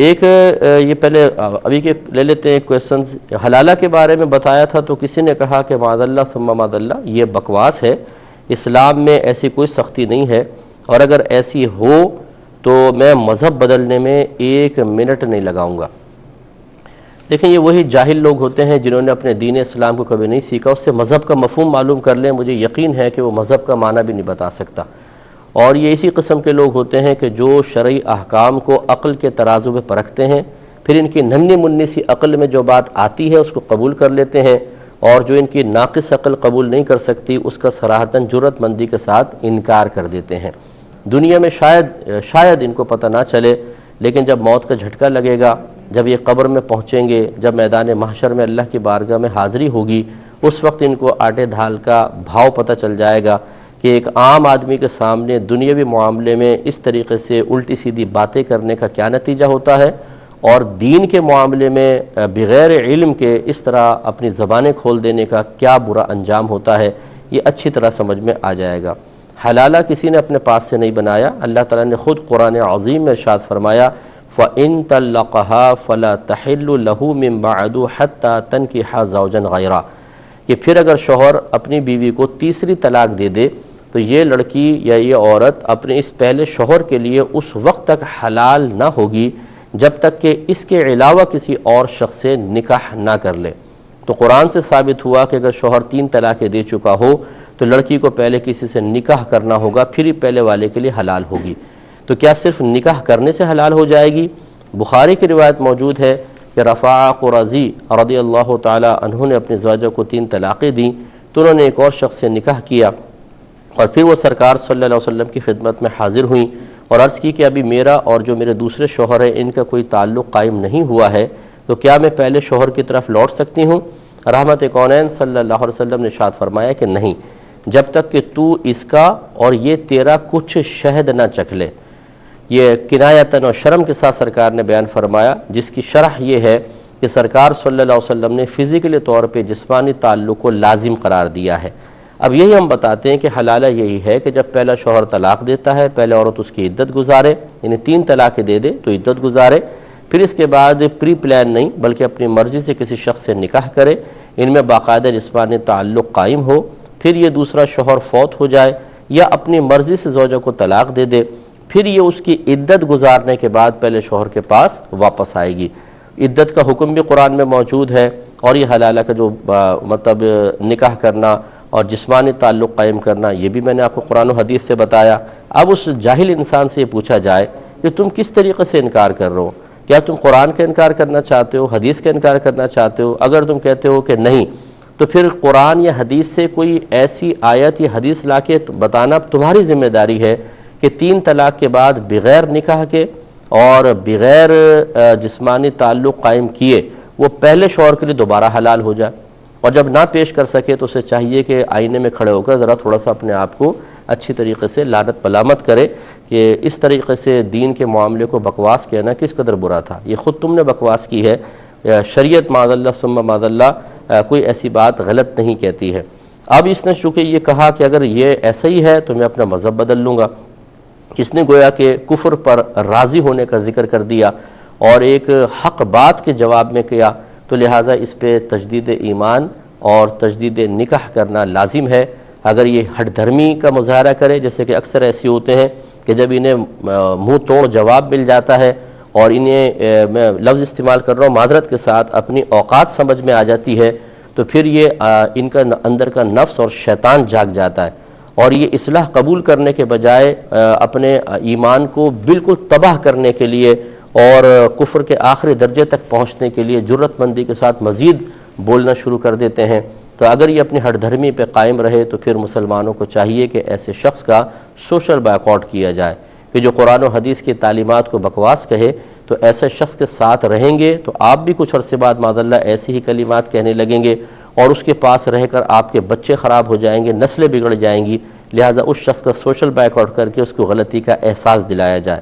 ایک یہ پہلے ابھی کے لے لیتے ہیں کویسچنز. حلالہ کے بارے میں بتایا تھا تو کسی نے کہا کہ معاذ اللہ ثم معاذ اللہ یہ بکواس ہے، اسلام میں ایسی کوئی سختی نہیں ہے، اور اگر ایسی ہو تو میں مذہب بدلنے میں 1 منٹ نہیں لگاؤں گا. دیکھیں یہ وہی جاہل لوگ ہوتے ہیں جنہوں نے اپنے دین اسلام کو کبھی نہیں سیکھا، اس سے مذہب کا مفہوم معلوم کر لیں، مجھے یقین ہے کہ وہ مذہب کا معنی بھی نہیں بتا سکتا. اور یہ اسی قسم کے لوگ ہوتے ہیں کہ جو شرعی احکام کو عقل کے ترازو پہ پرکھتے ہیں، پھر ان کی ننھی منی سی عقل میں جو بات آتی ہے اس کو قبول کر لیتے ہیں، اور جو ان کی ناقص عقل قبول نہیں کر سکتی اس کا صراحتاً جرأت مندی کے ساتھ انکار کر دیتے ہیں. دنیا میں شاید ان کو پتہ نہ چلے، لیکن جب موت کا جھٹکا لگے گا، جب یہ قبر میں پہنچیں گے، جب میدان محشر میں اللہ کی بارگاہ میں حاضری ہوگی، اس وقت ان کو آٹے دھال کا بھاؤ پتہ چل جائے گا کہ ایک عام آدمی کے سامنے دنیاوی معاملے میں اس طریقے سے الٹی سیدھی باتیں کرنے کا کیا نتیجہ ہوتا ہے، اور دین کے معاملے میں بغیر علم کے اس طرح اپنی زبانیں کھول دینے کا کیا برا انجام ہوتا ہے. یہ اچھی طرح سمجھ میں آ جائے گا. حلالہ کسی نے اپنے پاس سے نہیں بنایا، اللہ تعالیٰ نے خود قرآن عظیم میں ارشاد فرمایا فَإِن طَلَّقَهَا فَلَا تَحِلُّ لَهُ مِن بَعْدُ حَتَّى تَنْكِحَ زَوْجًا غَيْرَهُ کہ پھر اگر شوہر اپنی بیوی کو تیسری طلاق دے دے تو یہ لڑکی یا یہ عورت اپنے اس پہلے شوہر کے لیے اس وقت تک حلال نہ ہوگی جب تک کہ اس کے علاوہ کسی اور شخص سے نکاح نہ کر لے. تو قرآن سے ثابت ہوا کہ اگر شوہر 3 طلاقیں دے چکا ہو تو لڑکی کو پہلے کسی سے نکاح کرنا ہوگا، پھر ہی پہلے والے کے لیے حلال ہوگی. تو کیا صرف نکاح کرنے سے حلال ہو جائے گی؟ بخاری کی روایت موجود ہے کہ رفاعہ قرظی رضی اللہ تعالی عنہ نے اپنی زوجہ کو 3 طلاقیں دیں تو انہوں نے ایک اور شخص سے نکاح کیا، اور پھر وہ سرکار صلی اللہ علیہ وسلم کی خدمت میں حاضر ہوئیں اور عرض کی کہ ابھی میرا اور جو میرے دوسرے شوہر ہیں ان کا کوئی تعلق قائم نہیں ہوا ہے، تو کیا میں پہلے شوہر کی طرف لوٹ سکتی ہوں؟ رحمت کونین صلی اللہ علیہ وسلم نے ارشاد فرمایا کہ نہیں، جب تک کہ تو اس کا اور یہ تیرا کچھ شہد نہ چکھ لے. یہ کنایتاً اور شرم کے ساتھ سرکار نے بیان فرمایا، جس کی شرح یہ ہے کہ سرکار صلی اللہ علیہ وسلم نے فزیکلی طور پہ جسمانی تعلق کو لازم قرار دیا ہے. اب یہی ہم بتاتے ہیں کہ حلالہ یہی ہے کہ جب پہلا شوہر طلاق دیتا ہے، پہلے عورت اس کی عدت گزارے، یعنی 3 طلاقیں دے دے تو عدت گزارے، پھر اس کے بعد پری پلان نہیں بلکہ اپنی مرضی سے کسی شخص سے نکاح کرے، ان میں باقاعدہ جسمانی تعلق قائم ہو، پھر یہ دوسرا شوہر فوت ہو جائے یا اپنی مرضی سے زوجہ کو طلاق دے دے، پھر یہ اس کی عدت گزارنے کے بعد پہلے شوہر کے پاس واپس آئے گی. عدت کا حکم بھی قرآن میں موجود ہے، اور یہ حلالہ کا جو مطلب نکاح کرنا اور جسمانی تعلق قائم کرنا یہ بھی میں نے آپ کو قرآن و حدیث سے بتایا. اب اس جاہل انسان سے یہ پوچھا جائے کہ تم کس طریقے سے انکار کر رہے ہو؟ کیا تم قرآن کا انکار کرنا چاہتے ہو، حدیث کا انکار کرنا چاہتے ہو؟ اگر تم کہتے ہو کہ نہیں تو پھر قرآن یا حدیث سے کوئی ایسی آیت یا حدیث لا کے بتانا تمہاری ذمہ داری ہے کہ 3 طلاق کے بعد بغیر نکاح کے اور بغیر جسمانی تعلق قائم کیے وہ پہلے شوہر کے لیے دوبارہ حلال ہو جائے. اور جب نہ پیش کر سکے تو اسے چاہیے کہ آئینے میں کھڑے ہو کر ذرا تھوڑا سا اپنے آپ کو اچھی طریقے سے لعنت ملامت کرے کہ اس طریقے سے دین کے معاملے کو بکواس کہنا کس قدر برا تھا. یہ خود تم نے بکواس کی ہے، شریعت معاذ اللہ ثم معاذ اللہ کوئی ایسی بات غلط نہیں کہتی ہے. اب اس نے چونکہ یہ کہا کہ اگر یہ ایسا ہی ہے تو میں اپنا مذہب بدل لوں گا، اس نے گویا کہ کفر پر راضی ہونے کا ذکر کر دیا اور ایک حق بات کے جواب میں کیا، تو لہٰذا اس پہ تجدید ایمان اور تجدید نکاح کرنا لازم ہے. اگر یہ ہٹ دھرمی کا مظاہرہ کرے، جیسے کہ اکثر ایسے ہوتے ہیں کہ جب انہیں منہ توڑ جواب مل جاتا ہے اور انہیں میں لفظ استعمال کر رہا ہوں معذرت کے ساتھ اپنی اوقات سمجھ میں آ جاتی ہے، تو پھر یہ ان کا اندر کا نفس اور شیطان جاگ جاتا ہے اور یہ اصلاح قبول کرنے کے بجائے اپنے ایمان کو بالکل تباہ کرنے کے لیے اور کفر کے آخری درجے تک پہنچنے کے لیے جرأت مندی کے ساتھ مزید بولنا شروع کر دیتے ہیں. تو اگر یہ اپنی ہٹ دھرمی پہ قائم رہے تو پھر مسلمانوں کو چاہیے کہ ایسے شخص کا سوشل بائیکاٹ کیا جائے کہ جو قرآن و حدیث کی تعلیمات کو بکواس کہے، تو ایسے شخص کے ساتھ رہیں گے تو آپ بھی کچھ عرصے بعد معاذ اللہ ایسی ہی کلمات کہنے لگیں گے اور اس کے پاس رہ کر آپ کے بچے خراب ہو جائیں گے، نسلیں بگڑ جائیں گی. لہٰذا اس شخص کا سوشل بائیکاٹ کر کے اس کو غلطی کا احساس دلایا جائے.